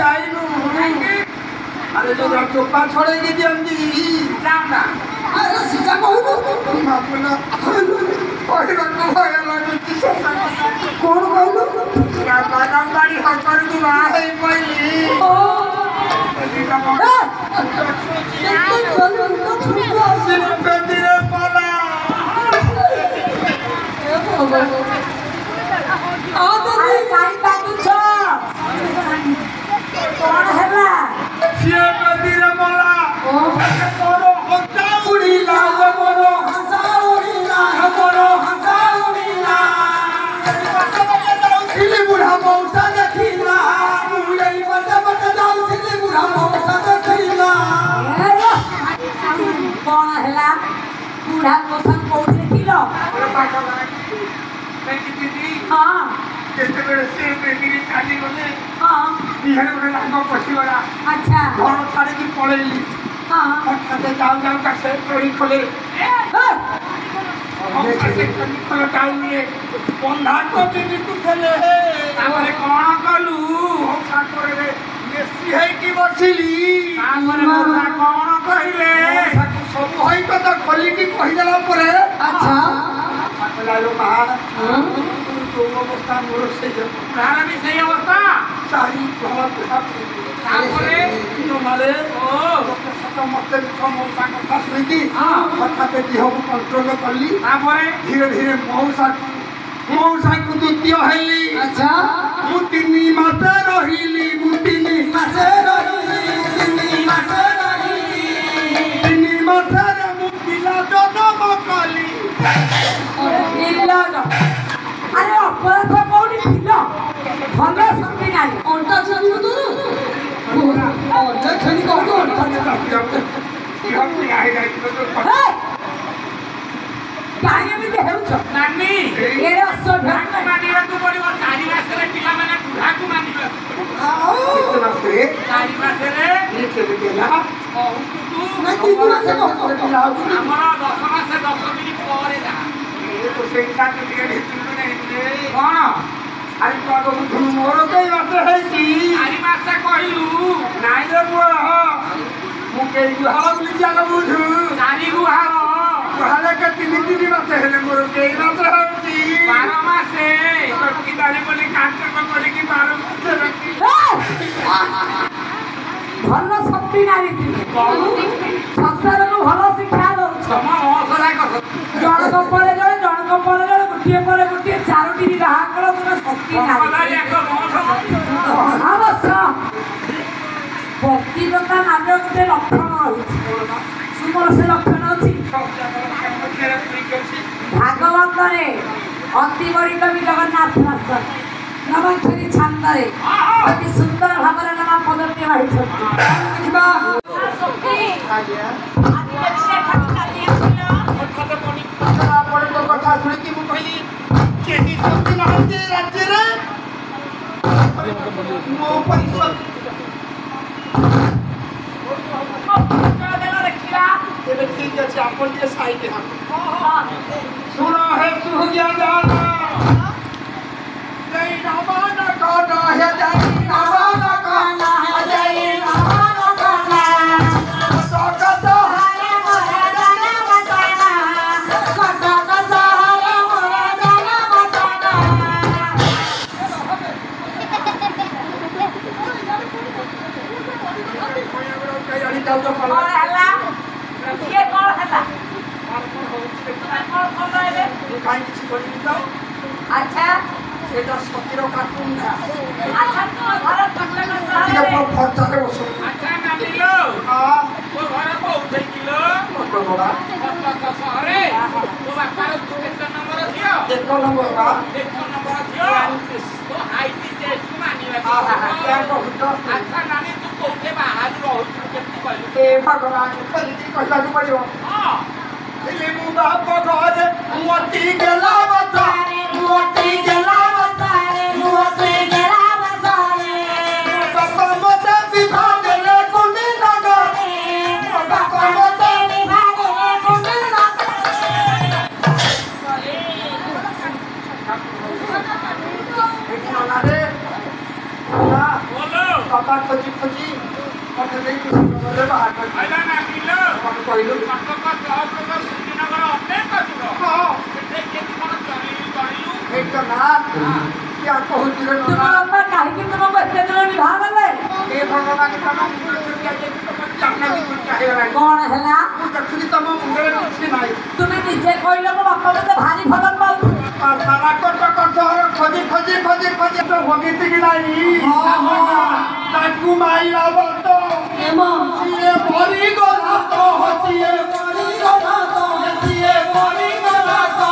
जाइनु अरे जो चोपा छोड़े के दियंती जाना अरे सीधा कहू मापना कोई रखो भय लागी कौन कहू या बादाम बाड़ी हकर दुआ है पई ओ अली का सिर पे दिए पाला आ तो काई बात छ कौन हैला सिर पे दिए पाला ओ मोरो हजाउड़ी ला मोरो हजाउड़ी ला खिली बुढ़ा मौसा देखिला मुई बट जाऊ खिली बुढ़ा मौसा देखिला कौन हैला बुढ़ा मौसा कोठ देखिलो अरे पागल है दीदी हां केते बेले से बेगिरी काली गले हां बिहार में लांगो पछी वाला अच्छा घर छाड़ी की पड़ेली हां खाते जाऊ का से तोड़ी खोले हम से खोले टाउन में बंधा को दीदी तू खेले है हमरे कोन कलू हम सा करे रे मेसी है की बसिली हमरे मोसा कोन कहिले सब होई तो खोली की कहि देला परे अच्छा लालो कहा तो अवस्था मोर से तारा भी सही अवस्था सारी बहुत सब तापरे नो मारे ओ सत मत समोसा कथा सुईती हां कथा पे दी हम कंट्रोल करली तापरे धीरे धीरे मौसा को दुतियो हैली अच्छा मुतिनी माते रहिली मुतिनी माते रहिली रे मुतिला दोनो मकली निला अरे अपन को कोनी पिलो भले सुनती नाही ओंटा चली तो और देखनी को ओंटा की हम आए जाई तो काहे में हेउ छ नानी एरे असो ढाक मानिबा तू पड़िबो 4 मासरे पिला माने बुढाकू मानिबा कितना मासरे 4 मासरे नीचे गेला ओ तू ना 3 मासे को पिला हमरा 10 मासे 10 दिन परे जा ए तो सेंटा के लिए हितु नहीं कोन अरे तो तो मोर के बात है की 4 मासे कहिलु नाइ रे बुआ मुके गुहाव लिजा न बुझू 4 गुहाव पहले के 3 मासे हेले मोर के बात है 12 मासे तो की दाली बोली काट कर बोली की 12 मासे रखी भलो शक्ति नारी थी संसार नु भलो शिक्षा दो समा हसला कथ जण को परे गुटिए परे गुटिए चारोटी राहा करो तुम शक्ति नारी अवश्य व्यक्तिगत नार्य गोटे लक्षण सुमर से लक्षण अच्छी भागवत रे अति बड़ी कवि जगन्नाथ दास नवक्षरी छांदरे अति सुंदर भाବରେ नाम पदटे बाहिछथि ठीक है अपन ये साइड सुनो है सुहगिया जाना नहीं नवाना काना है जाई नवाना काना है जाई नवाना काना तो कतो हरे मोरे जाना मताना कतो हरे मोरे जाना मताना कोई अड़ी चल तो पड़ा हला ये कौन हला कौन कौन रे काई किसी को नहीं जाओ अच्छा এটা সতেরো কার্টুন না আচ্ছা তো ঘরে থাকলে না এটা পুরো খরচাতে বসো আচ্ছা নামিলো ও ঘরে পৌঁছে গিল কত বড়া কত শহরে তো বাপার কত নম্বর ঝিও এক নম্বর বা এক নম্বর ঝিও তো হাইটি যে মানিবা আচ্ছা নানি তু কোতে বাহার রহুছ কেতি কইলু এ ভগবান কলিটি কইলাକୁ পড়িব হ্যাঁ এলে মু বাপ ঘরে মতি গেলা বাতারে মতি গেলা বাতারে মতি গেলা বাতারে বাবা মতে বিভা দেলে কোনি নগরে বাবা মতে বিভা দেলে কোনি নগরে बाबा खोजी खोजी मत नहीं बोले बाहर कर आइला ना किलो कौन कहलु कटक ब्लॉक रो कुशीनगर अनेक दूर हां से केत कोन चलिलु एक ना क्या कहू रे तुम बापा काहे तुमको एते दिन निभा गले ए भगवान के तमाम क्या जे तुम जानना भी कुछ चाहे रे कौन हैला देखली तम मुंडे किछि नाही তুমি নিজে কইলো তো বাপা মতে ভারী ফলন পাউ सारा कट खोजी खोजी खोजी खोजी तो भगित की नाही ताकू माई लाबो तो एमो सिए मरी गला तो हसिए मरी गला तो हसिए मरी गला तो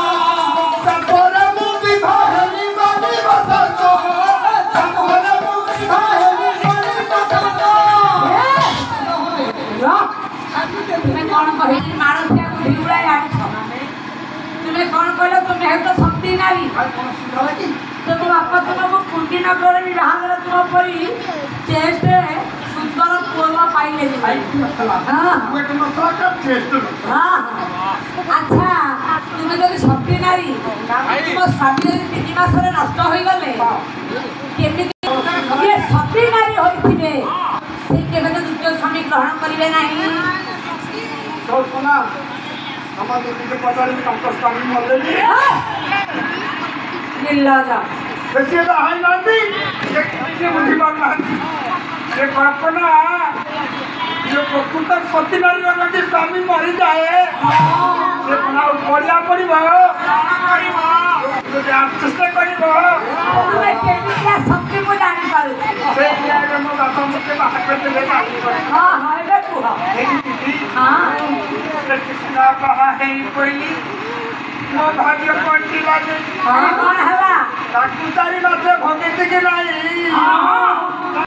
सपोरे मुंडी भाहली मानी बस तो सपोरे मुंडी भाहली मानी बस तो তুমি কোন কহিলি মারো থিয়া কো ঢিউড়াই আনিছ তুমি কোন কইলো তুমি হেতো শক্তি নাই তুমি বাপা তোমাকে কুন্ডি নগরে বিবাহ করে তোমার পরি চেষ্ট সুন্দর পুয়া পাইলে आई मसला हां वो एक मसला का टेस्ट हां আচ্ছা তুমি যদি শক্তি নারী তোমার স্বামী যদি 3 মাসরে নষ্ট হই গলে কেমিতি যে শক্তি নারী হইতিবে সে কেবে তো দ্বিতীয় স্বামী গ্রহণ করিবে নাই तो सुना हमारे के पता नहीं कम स्वामी मरे নির্লজ্জ वैसे तो हाई नांदी ये बुद्धिमान नांदी ये कल्पना ये प्रकृत सती नारी वाला स्वामी मरी जाए ये बना बढ़िया पड़िबो जो चेष्टा करिबो তুমি কেমিতি শক্তি কো জানি পারু से किया मो बापा मुझे बाहर करते ले आनी पड़ी हां हां এটা কুহ मेरी दीदी हां कृष्णा कहा है कोई मो भाग्य पंटी लागे কোন হলা डाक्टर तारी बात भगित के नहीं